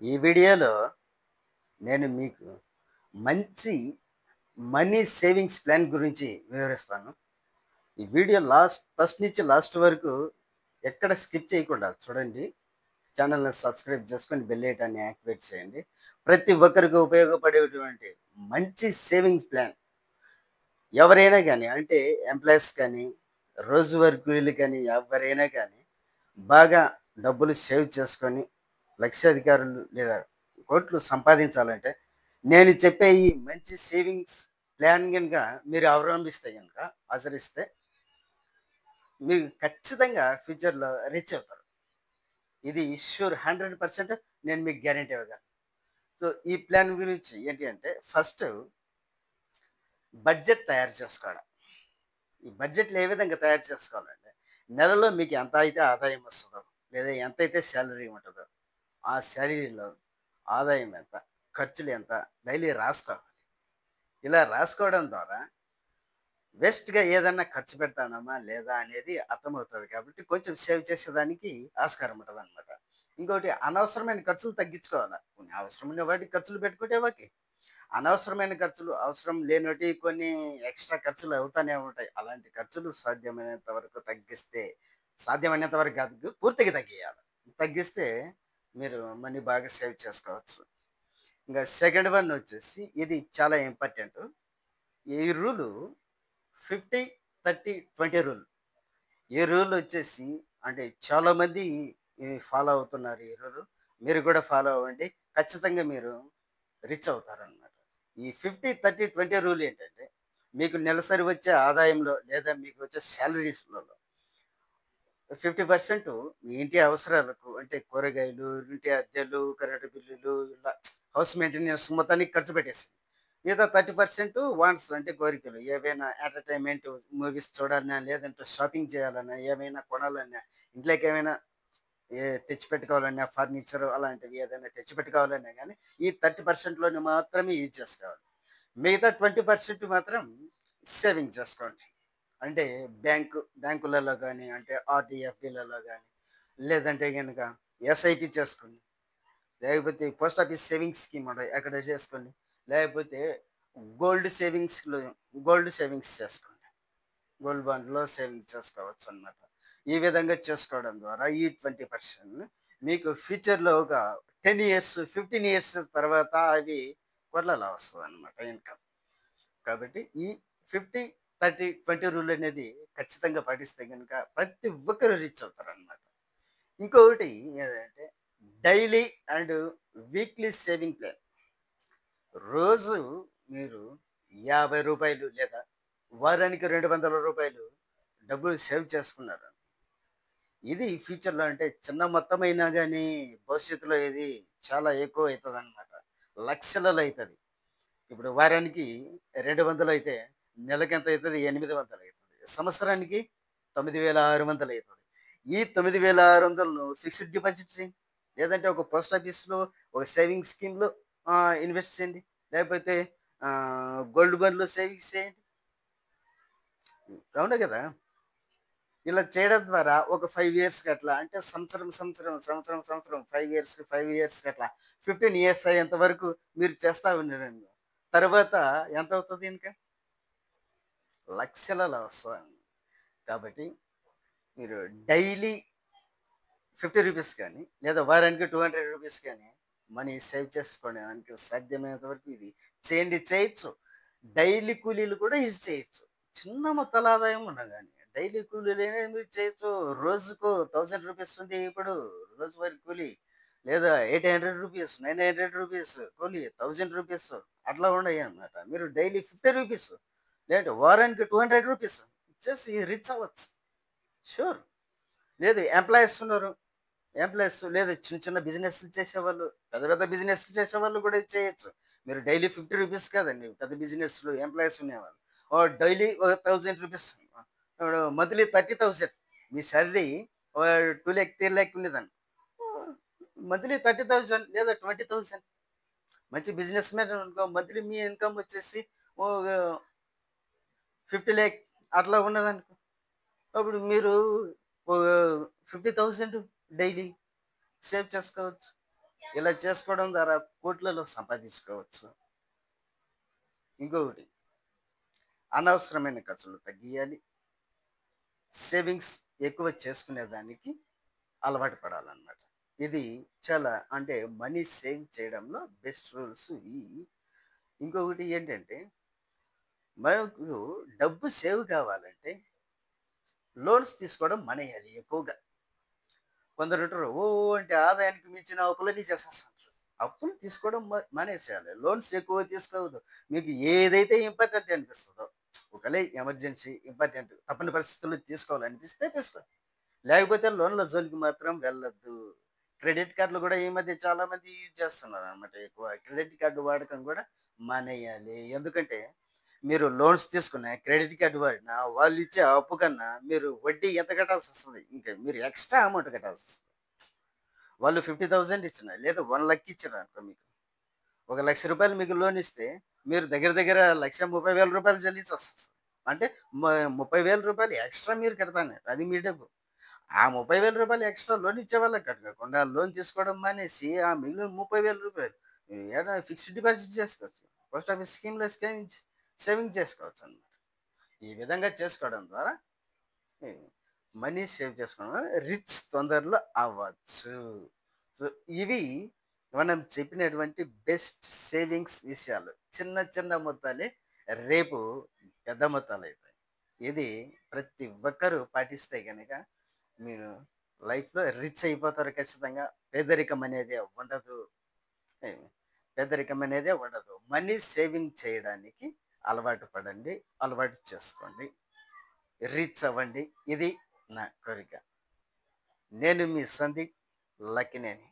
ఈ వీడియోలో నేను మీకు మంచి మనీ సేవింగ్స్ ప్లాన్ గురించి వివరిస్తాను. ఈ వీడియో ఫస్ట్ నుంచి లాస్ట్ వరకు ఎక్కడ స్కిప్ చేయకుండా చూడండి. ఛానల్‌ని సబ్స్క్రైబ్ చేసుకొని బెల్ ఐకాన్ని యాక్టివేట్ చేయండి. ప్రతి ఒక్కరికి ఉపయోగపడేటువంటి మంచి సేవింగ్స్ ప్లాన్ ఎవరైనా గానీ అంటే ఎంప్లాయీస్ కానీ, రోజువారీ కూలీలు కానీ ఎవరైనా కానీ బాగా డబ్బులు సేవ్ చేసుకొని లక్షాధికారులు లేదా కోట్లు సంపాదించాలంటే నేను చెప్పే ఈ మంచి సేవింగ్స్ ప్లాన్ గనుక మీరు అవలంబిస్తే గనుక ఆచరిస్తే మీకు ఖచ్చితంగా ఫ్యూచర్‌లో రిచ్ అవుతారు. ఇది ష్యూర్ 100% నేను మీకు గ్యారంటీ ఇవ్వగలను. సో, ఈ ప్లాన్ గురించి ఏంటి అంటే ఫస్ట్ బడ్జెట్ తయారు చేసుకోవడం. ఈ బడ్జెట్‌లు ఏ విధంగా తయారు చేసుకోవాలంటే నెలలో మీకు ఎంత అయితే ఆదాయం వస్తదో లేదా ఎంతైతే సాలరీ ఉంటదో ఆ సాలరీలో ఆదాయం ఎంత? ఖర్చులు ఎంత? డైలీ రాసుకోవాలి. ఇలా రాసుకోవడం ద్వారా వేస్ట్‌గా ఏదన్నా ఖర్చు పెడతానామా లేదా అనేది అర్థమవుతది కాబట్టి కొంచెం సేవ్ చేసేదానికి ఆస్కారం ఉంటదనమాట. ఇంకోటి అనవసరమైన ఖర్చులు తగ్గించుకోవాల. కొన్ని అవసరమైన వాటికి ఖర్చులు పెట్టుకుంటే ఓకే. అనవసరమైన ఖర్చులు, అవసరం లేనోటి కొన్ని ఎక్స్‌ట్రా ఖర్చులు అవుతానే ఉంటాయి. అలాంటి ఖర్చులు సాధ్యమైనంత వరకు తగ్గిస్తే సాధ్యమైనంత వరకు కాదు పూర్తిగా తగ్గియాలి. తగ్గిస్తే మీరు మనీ బాగా సేవ్ చేసుకోవచ్చు. ఇంకా సెకండ్ వన్ వచ్చేసి ఇది చాలా ఇంపార్టెంట్. ఈ రూలు 50, 30, 20 రూల్. ఈ రూల్ వచ్చేసి అంటే చాలామంది ఇవి ఫాలో అవుతున్నారు ఈ రూలు. మీరు కూడా ఫాలో అవ్వండి. ఖచ్చితంగా మీరు రిచ్ అవుతారనమాట. ఈ 50, 30, 20 రూల్ ఏంటంటే మీకు నెలసరి వచ్చే ఆదాయంలో లేదా మీకు వచ్చే సాలరీస్‌లలో 50% మీ ఇంటి అవసరాలకు అంటే కూరగాయలు, ఇంటి అద్దెలు, కరెంటు బిల్లులు ఇలా హౌస్ మెయింటెనెన్స్ మొత్తానికి ఖర్చు పెట్టేసేయండి. మిగతా 30% వాంట్స్ అంటే కోరికలు. ఏవైనా ఎంటర్‌టైన్‌మెంట్ మూవీస్ చూడాలన్నా, లేదంటే షాపింగ్ చేయాలన్నా, ఏమైనా కొనాలన్నా, ఇంట్లోకి ఏమైనా తెచ్చిపెట్టుకోవాలన్నా ఫర్నిచర్ అలాంటివి ఏదైనా తెచ్చిపెట్టుకోవాలన్నా గానీ, ఈ 30%లోనే మాత్రమే యూజ్ చేసుకోవాలి. మిగతా 20% మాత్రం సేవింగ్ చేసుకోండి. అంటే బ్యాంకులలో గానీ, అంటే ఆర్‌డి, ఎఫ్‌డిలలో గానీ, లేదంటే గనక ఎస్ఐపి చేసుకోండి. లేకపోతే పోస్ట్ ఆఫీస్ సేవింగ్స్ స్కీమ్ ఉంటాయి. అక్కడ చేసుకోండి. లేకపోతే గోల్డ్ సేవింగ్స్‌లో గోల్డ్ సేవింగ్స్ చేసుకోండి. గోల్డ్ బాండ్‌లో సేవింగ్ చేసుకోవచ్చనమాట. ఈ విధంగా చేసుకోవడం ద్వారా ఈ 20% మీకు ఫ్యూచర్‌లో ఒక 10 ఇయర్స్, 15 ఇయర్స్ తర్వాత అవి కొర్లలా వస్తదనమాట ఇన్‌కమ్. కాబట్టి ఈ 50, 30, 20 రూల్ అనేది ఖచ్చితంగా పాటిస్తే గనుక ప్రతి ఒక్కరు రిచ్ అవుతారనమాట. ఇంకొకటి ఏదంటే daily and weekly saving plan. రోజు మీరు రూ. 50 లేదా వారానికి రూ. 200 డబ్బులు సేవ్ చేసుకున్నారు. ఇది ఫ్యూచర్‌లో అంటే చిన్న మొత్తమైనా గానీ భవిష్యత్తులో ఇది చాలా ఎక్కువ అయితదనమాట. లక్షలలో అయితది. ఇప్పుడు వారానికి 200 అయితే నెలకెంత అయితది? 800 అయితది. సంవత్సరానికి 9600 అయితది. ఈ 9600ను ఫిక్స్డ్ డిపాజిట్ చేయండి. లేదంటే ఒక పోస్ట్ ఆఫీస్‌లో ఒక సేవింగ్స్ స్కీమ్‌లో ఇన్వెస్ట్ చేయండి. లేకపోతే గోల్డ్ బాండ్‌లో సేవింగ్స్ చేయండి. అవునా గదా! ఇలా చేయడం ద్వారా ఒక 5 ఇయర్స్‌కి అట్లా అంటే సంవత్సరం 5 ఇయర్స్‌కి, 5 ఇయర్స్‌కి అట్లా 15 ఇయర్స్ అయ్యేంత వరకు మీరు చేస్తా ఉన్నారండి. తర్వాత ఎంతవుతది ఇంక? లక్షలలో వస్తదండి. కాబట్టి మీరు డైలీ రూ. 50 కానీ, లేదా వారానికి రూ. 200 కానీ మనీ సేవ్ చేసుకోవడానికి సాధ్యమైనంత వరకు ఇది చేయండి. చేయొచ్చు. డైలీ కూలీలు కూడా ఇది చేయొచ్చు. చిన్న మొత్తాల ఆదాయం ఉండగాని డైలీ కూలీలైనా మీరు చేయొచ్చు. రోజుకు రూ. 1000 ఉంది ఇప్పుడు రోజువారీ కూలీ. లేదా రూ. 800, రూ. 900 కూలీ, రూ. 1000 అట్లా ఉన్నాయన్నమాట. మీరు డైలీ రూ. 50 లేదంటే వారానికి రూ. 200 ఇచ్చేసి రిచ్ అవ్వచ్చు. షూర్. లేదు ఎంప్లాయీస్ ఉన్నారు. ఎంప్లాయీస్ లేదా చిన్న చిన్న బిజినెస్‌లు చేసేవాళ్ళు, పెద్ద పెద్ద బిజినెస్‌లు చేసేవాళ్ళు కూడా ఇది చేయొచ్చు. మీరు డైలీ రూ. 50 కాదండి. పెద్ద బిజినెస్‌లు ఎంప్లాయీస్ ఉండేవాళ్ళు. డైలీ ఒక రూ. 1000 ఇప్పుడు మంత్లీ 30,000 మీ సాలరీ 2,00,000, 3,00,000 ఉండేదండి. మంత్లీ 30,000 లేదా 20,000 మంచి బిజినెస్ మ్యాన్ అనుకో మంత్లీ మీ ఇన్‌కమ్ వచ్చేసి ఒక 50,00,000 అట్లా ఉన్నదనుకో. అప్పుడు మీరు ఒక 50,000 డైలీ సేవ్ చేసుకోవచ్చు. ఇలా చేసుకోవడం ద్వారా కోట్లలో సంపాదించుకోవచ్చు. ఇంకొకటి, అనవసరమైన ఖర్చులు తగ్గియాలి. సేవింగ్స్ ఎక్కువ చేసుకునేదానికి అలవాటు పడాలన్నమాట. ఇది చాలా అంటే మనీ సేవ్ చేయడంలో బెస్ట్ రూల్స్ ఇయి. ఇంకొకటి ఏంటంటే, మనకు డబ్బు సేవ్ కావాలంటే లోన్స్ తీసుకోవడం మానేయాలి ఎక్కువగా. కొందరుంటారు, అంటే ఆదాయానికి మించిన అప్పులన్నీ చేసేస్తుంటారు. అప్పులు తీసుకోవడం మానేసేయాలి. లోన్స్ ఎక్కువ తీసుకోవద్దు. మీకు ఏదైతే ఇంపార్టెంట్ అనిపిస్తుందో, ఒకవేళ ఎమర్జెన్సీ, ఇంపార్టెంట్, తప్పని పరిస్థితుల్లో తీసుకోవాలనిపిస్తే తీసుకోండి. లేకపోతే లోన్ల జోలికి మాత్రం వెళ్ళొద్దు. క్రెడిట్ కార్డులు కూడా ఈ మధ్య చాలామంది యూజ్ చేస్తున్నారనమాట ఎక్కువ. క్రెడిట్ కార్డు వాడకం కూడా మానేయాలి. ఎందుకంటే, మీరు లోన్స్ తీసుకున్న, క్రెడిట్ కార్డ్ వాడినా, వాళ్ళిచ్చే అప్పు కన్నా మీరు వడ్డీ ఎంత కట్టాల్సొస్తది. ఇంకా మీరు ఎక్స్‌ట్రా అమౌంట్ కట్టాల్సొస్తది. వాళ్ళు 50,000 ఇచ్చినా, లేదా 1,00,000 ఇచ్చిర్రనుకో మీకు. ఒక రూ. 1,00,000 మీకు లోన్ ఇస్తే, మీరు దగ్గర దగ్గర రూ. 1,30,000 చెల్లించాల్సొస్తది. అంటే మ రూ. 30,000 ఎక్స్‌ట్రా మీరు కడతన్నారు. అది మీ డబ్బు. ఆ రూ. 30,000 ఎక్స్‌ట్రా లోన్ ఇచ్చే వాళ్ళకి కట్టకుండా, లోన్ తీసుకోవడం మానేసి, ఆ మిగిలిన రూ. 30,000 ఏదైనా ఫిక్స్డ్ డిపాజిట్ చేసుకోవచ్చు. పోస్ట్ ఆఫీస్ స్కీమ్‌లో సేవింగ్ చేసుకోవచ్చనమాట. ఈ విధంగా చేసుకోవడం ద్వారా హ్మ్. మనీ సేవ్ చేసుకోవడం వల్ల రిచ్ తొందరలో అవ్వచ్చు. సో, ఇవి మనం చెప్పినటువంటి బెస్ట్ సేవింగ్స్ విషయాలు. చిన్న చిన్న మొత్తాలే రేపు పెద్ద మొత్తాలైతాయి. ఇది ప్రతి ఒక్కరూ పాటిస్తే గనక మీరు లైఫ్‌లో రిచ్ అయిపోతారు ఖచ్చితంగా. పేదరికం అనేదే ఉండదు. హ్మ్. పేదరికం అనేదే ఉండదు. మనీ సేవింగ్ చేయడానికి అలవాటు పడండి. అలవాటు చేసుకోండి. రీచ్ అవ్వండి. ఇది నా కోరిక. నేను మీ సందీప్ లక్కినేని.